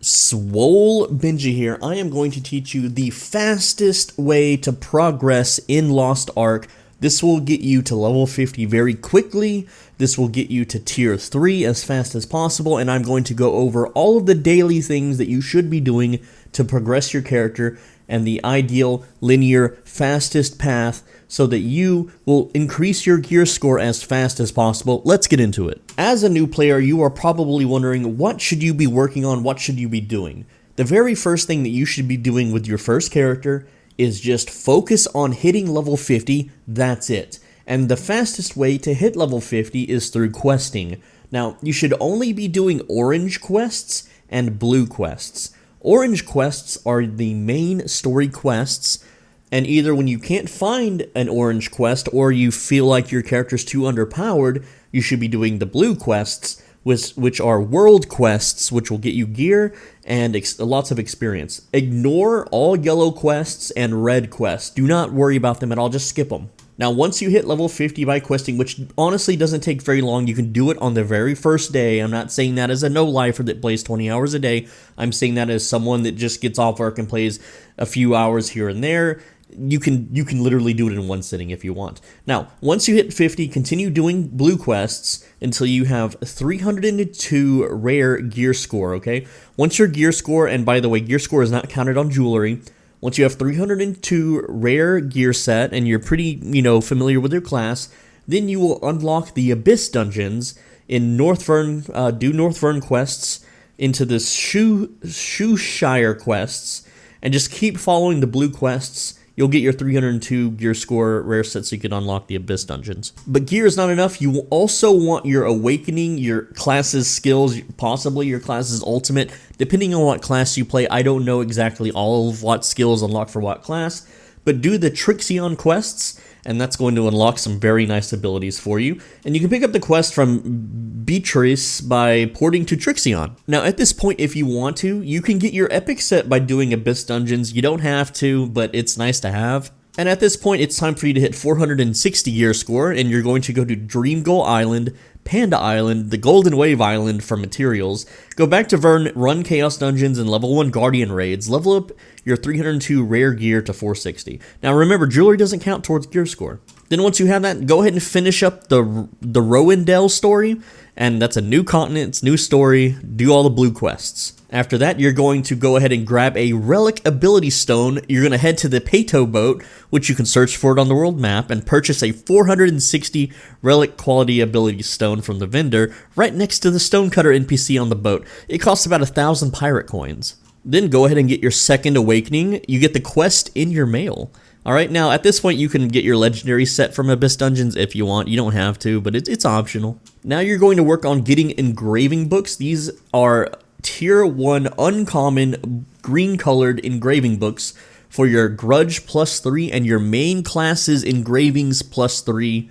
SwoleBenji here. I am going to teach you the fastest way to progress in Lost Ark. This will get you to level 50 very quickly. This will get you to tier 3 as fast as possible, and I'm going to go over all of the daily things that you should be doing to progress your character and the ideal linear fastest path so that you will increase your gear score as fast as possible. Let's get into it. As a new player, you are probably wondering, what should you be working on? What should you be doing? The very first thing that you should be doing with your first character is just focus on hitting level 50. That's it. And the fastest way to hit level 50 is through questing. Now, you should only be doing orange quests and blue quests. Orange quests are the main story quests, and either when you can't find an orange quest or you feel like your character's too underpowered, you should be doing the blue quests, which are world quests, which will get you gear and lots of experience. Ignore all yellow quests and red quests. Do not worry about them at all, just skip them. Now, once you hit level 50 by questing, which honestly doesn't take very long, you can do it on the very first day. I'm not saying that as a no-lifer that plays 20 hours a day. I'm saying that as someone that just gets off work and plays a few hours here and there. You can literally do it in one sitting if you want. Now, once you hit 50, continue doing blue quests until you have 302 rare gear score, okay? Once your gear score, and by the way, gear score is not counted on jewelry. Once you have 302 rare gear set and you're pretty, familiar with your class, then you will unlock the Abyss dungeons in North Vern, do North Vern quests into the Shoeshire quests, and just keep following the blue quests. You'll get your 302 gear score rare set so you can unlock the Abyss dungeons. But gear is not enough. You will also want your awakening, your class's skills, possibly your class's ultimate. Depending on what class you play, I don't know exactly all of what skills unlock for what class, but do the Trixion quests, and that's going to unlock some very nice abilities for you. And you can pick up the quest from Beatrice by porting to Trixion. Now, at this point, if you want to, you can get your epic set by doing Abyss dungeons. You don't have to, but it's nice to have. And at this point, it's time for you to hit 460 gear score, and you're going to go to Dream Goal Island, Panda Island, the Golden Wave Island for materials, go back to Vern, run Chaos Dungeons and level 1 Guardian Raids, level up your 302 rare gear to 460. Now remember, jewelry doesn't count towards gear score. Then once you have that, go ahead and finish up the Rowendell story, and that's a new continent, it's new story, do all the blue quests. After that, you're going to go ahead and grab a Relic Ability Stone. You're going to head to the Pato boat, which you can search for it on the world map, and purchase a 460 Relic Quality Ability Stone from the vendor right next to the Stonecutter NPC on the boat. It costs about 1,000 pirate coins. Then go ahead and get your second awakening. You get the quest in your mail. Alright, now at this point you can get your legendary set from Abyss Dungeons if you want. You don't have to, but it's optional. Now you're going to work on getting engraving books. These are Tier 1 uncommon green colored engraving books for your Grudge +3 and your main class's engravings +3.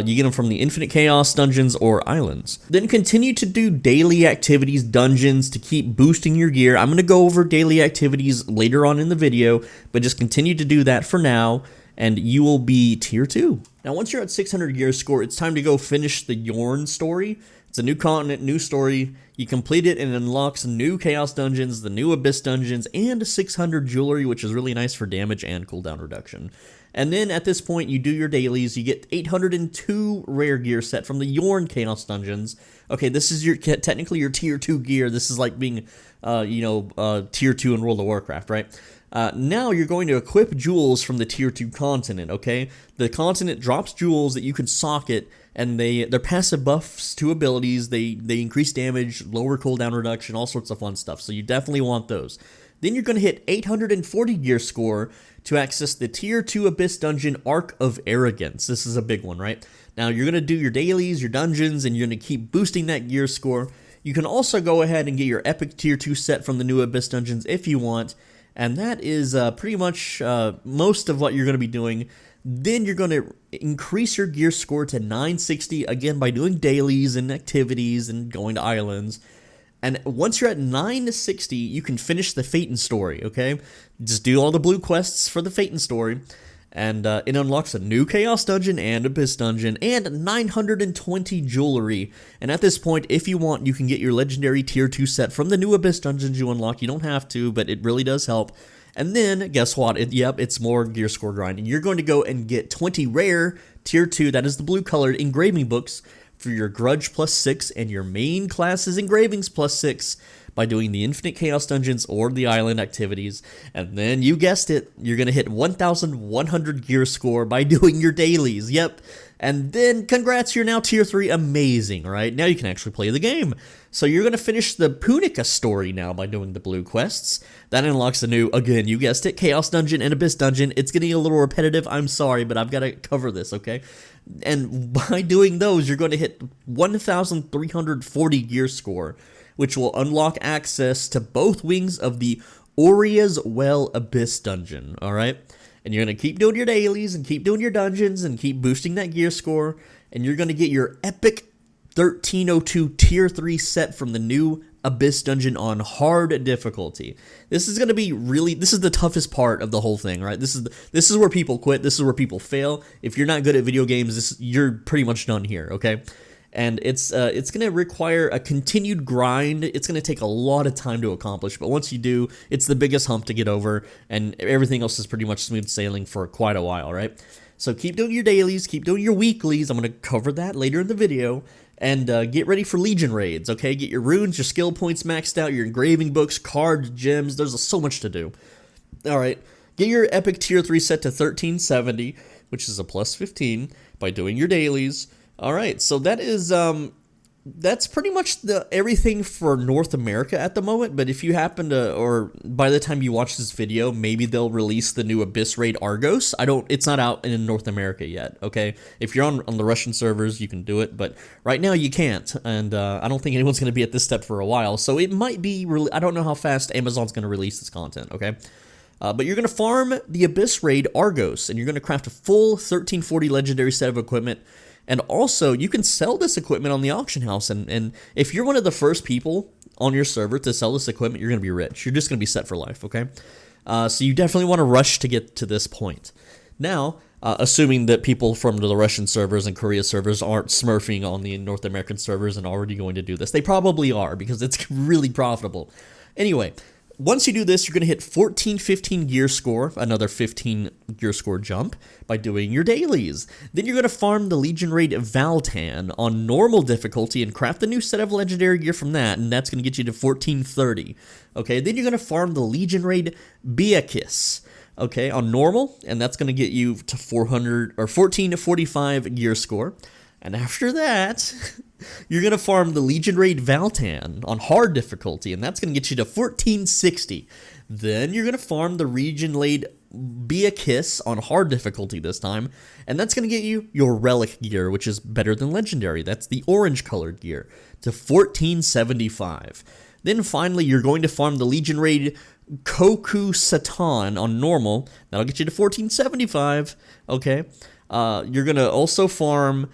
You get them from the Infinite Chaos dungeons or islands. Then continue to do daily activities, dungeons to keep boosting your gear. I'm going to go over daily activities later on in the video, but just continue to do that for now, and you will be tier 2. Now once you're at 600 gear score, it's time to go finish the Yorn story. It's a new continent, new story. You complete it and it unlocks new Chaos Dungeons, the new Abyss Dungeons, and 600 jewelry, which is really nice for damage and cooldown reduction. And then at this point, you do your dailies. You get 802 rare gear set from the Yorn Chaos Dungeons. Okay, this is technically your tier 2 gear. This is like being, tier 2 in World of Warcraft, right? Now you're going to equip jewels from the tier 2 continent, okay? The continent drops jewels that you can socket, and they're passive buffs to abilities. They increase damage, lower cooldown reduction, all sorts of fun stuff. So you definitely want those. Then you're going to hit 840 gear score to access the tier 2 Abyss Dungeon Ark of Arrogance. This is a big one, right? Now you're going to do your dailies, your dungeons, and you're going to keep boosting that gear score. You can also go ahead and get your epic tier 2 set from the new Abyss Dungeons if you want. And that is pretty much most of what you're going to be doing. Then you're going to increase your gear score to 960, again, by doing dailies and activities and going to islands. And once you're at 960, you can finish the Phaeton story, okay? Just do all the blue quests for the Phaeton story. And it unlocks a new Chaos Dungeon and Abyss Dungeon, and 920 jewelry. And at this point, if you want, you can get your legendary tier 2 set from the new Abyss Dungeons you unlock. You don't have to, but it really does help. And then, guess what? It's more gear score grinding. You're going to go and get 20 rare tier 2, that is the blue colored engraving books, for your Grudge +6 and your main class's engravings +6 by doing the Infinite Chaos Dungeons or the Island activities. And then, you guessed it, you're going to hit 1,100 gear score by doing your dailies. Yep. And then, congrats, you're now tier 3. Amazing, right? Now you can actually play the game. So you're going to finish the Punica story now by doing the blue quests. That unlocks the new, again, you guessed it, Chaos Dungeon and Abyss Dungeon. It's getting a little repetitive. I'm sorry, but I've got to cover this, okay? And by doing those, you're going to hit 1,340 gear score, which will unlock access to both wings of the Oria's Well Abyss Dungeon, alright? And you're going to keep doing your dailies and keep doing your dungeons and keep boosting that gear score, and you're going to get your epic 1302 tier 3 set from the new Abyss Dungeon on hard difficulty. This is going to be this is the toughest part of the whole thing, right? This is where people quit. This is where people fail. If you're not good at video games, you're pretty much done here, okay? And it's going to require a continued grind. It's going to take a lot of time to accomplish, but once you do, it's the biggest hump to get over, and everything else is pretty much smooth sailing for quite a while, right? So keep doing your dailies, keep doing your weeklies. I'm going to cover that later in the video. And get ready for Legion raids, okay? Get your runes, your skill points maxed out, your engraving books, cards, gems. There's so much to do. Alright, get your epic tier 3 set to 1370, which is a +15, by doing your dailies. Alright, so that is, that's pretty much everything for North America at the moment, but if you happen to, or by the time you watch this video, maybe they'll release the new Abyss Raid Argos. It's not out in North America yet, okay? If you're on the Russian servers, you can do it, but right now you can't, and I don't think anyone's going to be at this step for a while, so it might be, I don't know how fast Amazon's going to release this content, okay? But you're going to farm the Abyss Raid Argos, and you're going to craft a full 1340 legendary set of equipment. And also, you can sell this equipment on the auction house, and if you're one of the first people on your server to sell this equipment, you're going to be rich. You're just going to be set for life, okay? So you definitely want to rush to get to this point. Now, assuming that people from the Russian servers and Korea servers aren't smurfing on the North American servers and already going to do this. They probably are, because it's really profitable. Anyway, once you do this, you're going to hit 1415 gear score, another 15 gear score jump, by doing your dailies. Then you're going to farm the Legion Raid Valtan on normal difficulty and craft a new set of legendary gear from that, and that's going to get you to 1430. Okay, then you're going to farm the Legion Raid Beakis, okay, on normal, and that's going to get you to 14 to 45 gear score. And after that, you're going to farm the Legion Raid Valtan on hard difficulty, and that's going to get you to 1460. Then you're going to farm the Legion Raid Beakis on hard difficulty this time, and that's going to get you your Relic gear, which is better than Legendary. That's the orange-colored gear, to 1475. Then finally, you're going to farm the Legion Raid Koku Satan on normal. That'll get you to 1475, okay? You're going to also farm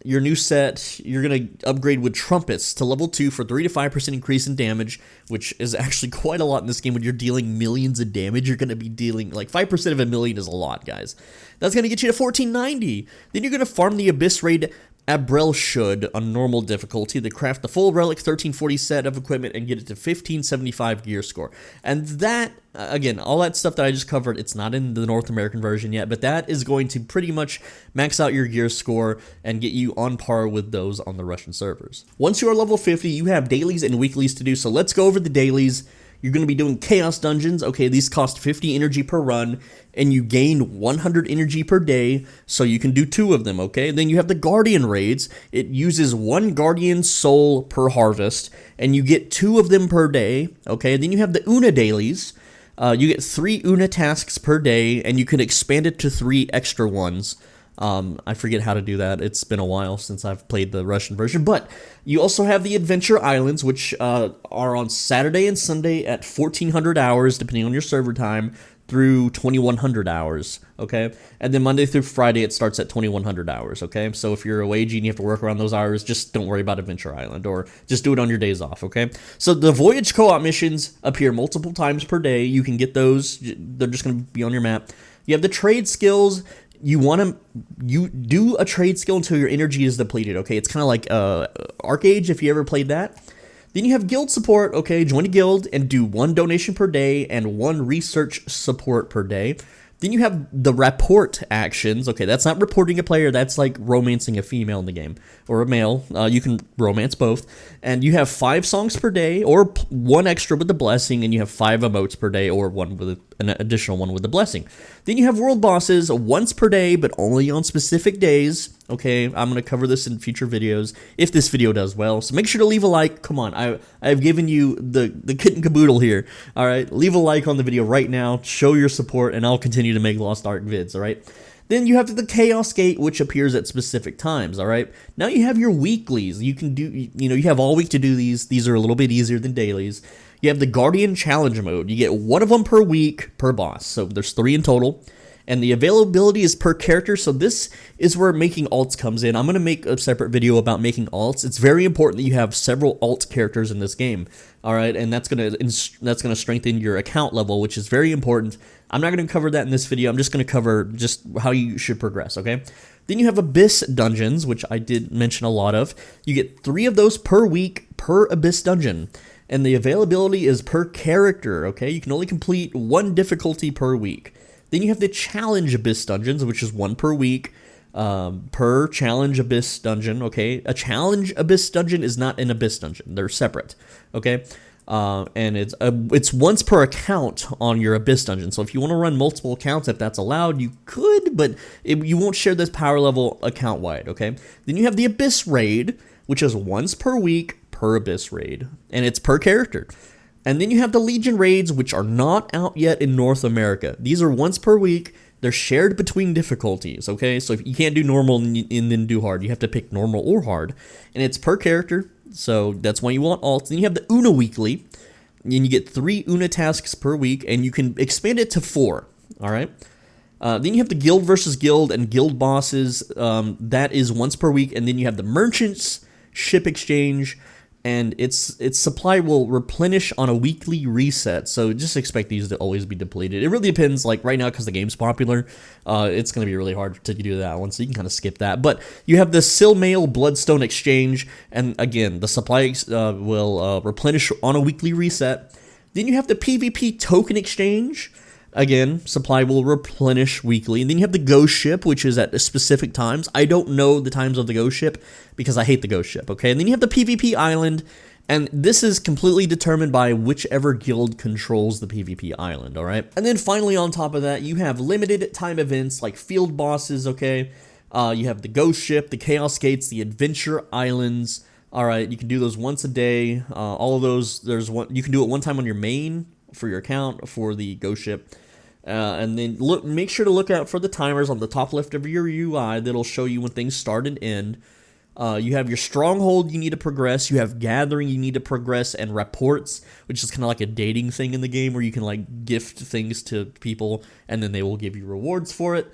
your new set. You're going to upgrade with Trumpets to level 2 for 3 to 5% increase in damage, which is actually quite a lot in this game. When you're dealing millions of damage, you're going to be dealing, like, 5% of a million is a lot, guys. That's going to get you to 1490. Then you're going to farm the Abyss Raid Abrel Should on normal difficulty to craft the full Relic 1340 set of equipment and get it to 1575 gear score. And that, again, all that stuff that I just covered, it's not in the North American version yet, but that is going to pretty much max out your gear score and get you on par with those on the Russian servers. Once you are level 50, you have dailies and weeklies to do, so let's go over the dailies. You're going to be doing Chaos Dungeons. Okay, these cost 50 energy per run, and you gain 100 energy per day, so you can do 2 of them, okay? Then you have the Guardian Raids. It uses 1 Guardian Soul per harvest, and you get 2 of them per day, okay? Then you have the Una Dailies. You get 3 Una tasks per day, and you can expand it to 3 extra ones. I forget how to do that. It's been a while since I've played the Russian version, but you also have the Adventure Islands, which are on Saturday and Sunday at 1400 hours, depending on your server time, through 2100 hours, okay? And then Monday through Friday, it starts at 2100 hours, okay? So if you're a wagey and you have to work around those hours, just don't worry about Adventure Island, or just do it on your days off, okay? So the Voyage co-op missions appear multiple times per day. You can get those. They're just going to be on your map. You have the trade skills. You do a trade skill until your energy is depleted, okay? It's kind of like Arcade, if you ever played that. Then you have guild support, okay? Join a guild and do 1 donation per day and 1 research support per day. Then you have the rapport actions. Okay, that's not reporting a player. That's like romancing a female in the game. Or a male. You can romance both. And you have 5 songs per day, or 1 extra with the blessing, and you have 5 emotes per day, or 1 with an additional 1 with the blessing. Then you have world bosses once per day, but only on specific days. Okay, I'm going to cover this in future videos, if this video does well. So make sure to leave a like. Come on, I've given you the kit and caboodle here. Alright, leave a like on the video right now. Show your support, and I'll continue to make Lost Ark vids, alright? Then you have the Chaos Gate, which appears at specific times, alright? Now you have your weeklies. You can do, you have all week to do these. These are a little bit easier than dailies. You have the Guardian Challenge mode. You get 1 of them per week per boss. So there's 3 in total. And the availability is per character, so this is where making alts comes in. I'm going to make a separate video about making alts. It's very important that you have several alt characters in this game, all right? And that's going to strengthen your account level, which is very important. I'm not going to cover that in this video. I'm just going to cover just how you should progress, okay? Then you have Abyss Dungeons, which I did mention a lot of. You get 3 of those per week per Abyss Dungeon. And the availability is per character, okay? You can only complete 1 difficulty per week. Then you have the Challenge Abyss Dungeons, which is 1 per week per Challenge Abyss Dungeon, okay? A Challenge Abyss Dungeon is not an Abyss Dungeon. They're separate, okay? And it's once per account on your Abyss Dungeon. So if you want to run multiple accounts, if that's allowed, you could, but you won't share this power level account-wide, okay? Then you have the Abyss Raid, which is once per week per Abyss Raid, and it's per character. And then you have the Legion Raids, which are not out yet in North America. These are once per week. They're shared between difficulties, okay? So if you can't do normal and then do hard. You have to pick normal or hard. And it's per character, so that's why you want alts. Then you have the Una Weekly, and you get 3 Una tasks per week, and you can expand it to 4, all right? Then you have the Guild versus Guild and Guild Bosses. That is once per week. And then you have the Merchants, Ship Exchange, and its supply will replenish on a weekly reset, so just expect these to always be depleted. It really depends, like right now, because the game's popular, it's going to be really hard to do that one, so you can kind of skip that. But you have the Silmail Bloodstone Exchange, and again, the supply will replenish on a weekly reset. Then you have the PvP Token Exchange. Again, supply will replenish weekly. And then you have the Ghost Ship, which is at specific times. I don't know the times of the Ghost Ship because I hate the Ghost Ship, okay? And then you have the PvP Island, and this is completely determined by whichever guild controls the PvP Island, all right? And then finally, on top of that, you have limited time events like field bosses, okay? You have the Ghost Ship, the Chaos Gates, the Adventure Islands. All right, you can do those once a day. All of those, you can do it one time on your main for your account for the Ghost Ship. And then make sure to look out for the timers on the top left of your UI that'll show you when things start and end. You have your Stronghold you need to progress, you have Gathering you need to progress, and Reports, which is kind of like a dating thing in the game where you can like gift things to people and then they will give you rewards for it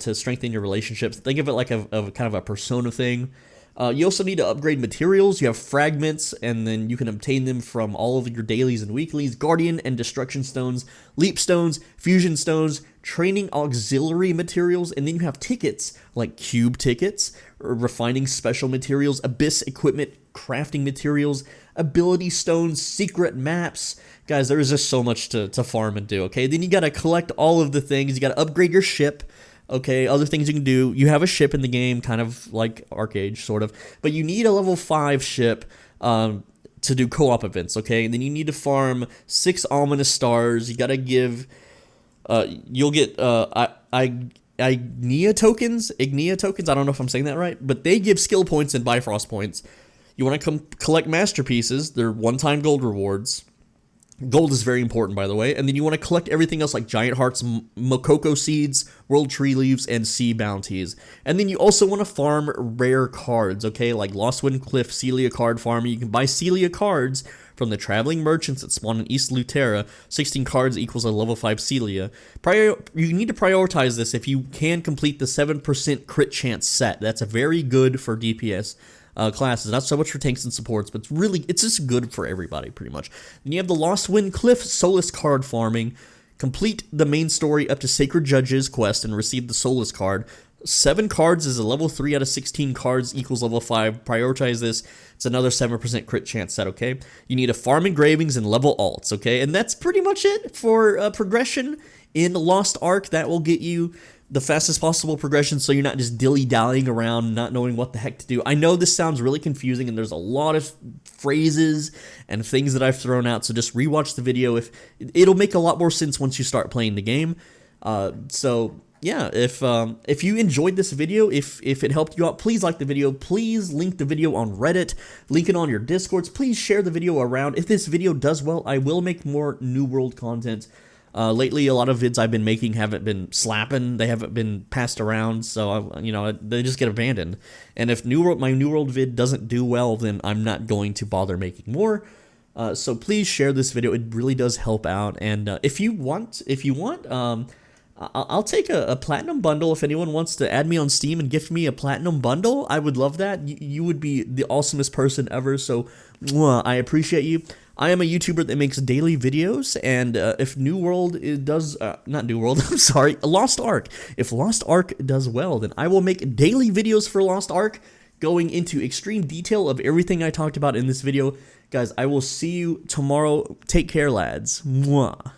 to strengthen your relationships. Think of it like a kind of a persona thing. You also need to upgrade materials. You have fragments, and then you can obtain them from all of your dailies and weeklies. Guardian and Destruction Stones, Leap Stones, Fusion Stones, Training Auxiliary Materials, and then you have tickets, like Cube Tickets, Refining Special Materials, Abyss Equipment, Crafting Materials, Ability Stones, Secret Maps. Guys, there is just so much to farm and do, okay? Then you gotta collect all of the things. You gotta upgrade your ship. Okay, other things you can do. You have a ship in the game, kind of like Arcade, sort of. But you need a level 5 ship to do co-op events, okay? And then you need to farm 6 Ominous Stars. You gotta give... you'll get Ignia tokens? Ignia tokens? I don't know if I'm saying that right. But they give skill points and Bifrost points. You want to come collect Masterpieces. They're one-time gold rewards. Gold is very important, by the way. And then you want to collect everything else like Giant Hearts, Mokoko Seeds, World Tree Leaves, and Sea Bounties. And then you also want to farm rare cards, okay? Like Lost Wind Cliff, Celia card farming. You can buy Celia cards from the traveling merchants that spawn in East Lutera. 16 cards equals a level 5 Celia. You need to prioritize this if you can complete the 7% crit chance set. That's very good for DPS. Classes, not so much for tanks and supports, but it's just good for everybody, pretty much. Then you have the Lost Wind Cliff Solace card farming. complete the main story up to Sacred Judges quest and receive the Soulless card. 7 cards is a level 3 out of 16 cards equals level 5. Prioritize this. It's another 7% crit chance set, okay? You need a farm engravings and level alts, okay? And that's pretty much it for progression in Lost Ark. That will get you the fastest possible progression so you're not just dilly-dallying around, not knowing what the heck to do. I know this sounds really confusing and there's a lot of phrases and things that I've thrown out, so just rewatch the video. It'll make a lot more sense once you start playing the game. So yeah, if you enjoyed this video, if it helped you out, please like the video. Please link the video on Reddit, link it on your Discords. Please share the video around. If this video does well, I will make more New World content. Lately, a lot of vids I've been making haven't been slapping. They haven't been passed around, so they just get abandoned. And if my New World vid doesn't do well, then I'm not going to bother making more. So please share this video. It really does help out. And if you want, I'll take a platinum bundle. If anyone wants to add me on Steam and gift me a platinum bundle, I would love that. You would be the awesomest person ever, so I appreciate you. I am a YouTuber that makes daily videos, and if New World does, not New World, I'm sorry, Lost Ark. If Lost Ark does well, then I will make daily videos for Lost Ark, going into extreme detail of everything I talked about in this video. Guys, I will see you tomorrow. Take care, lads. Mwah.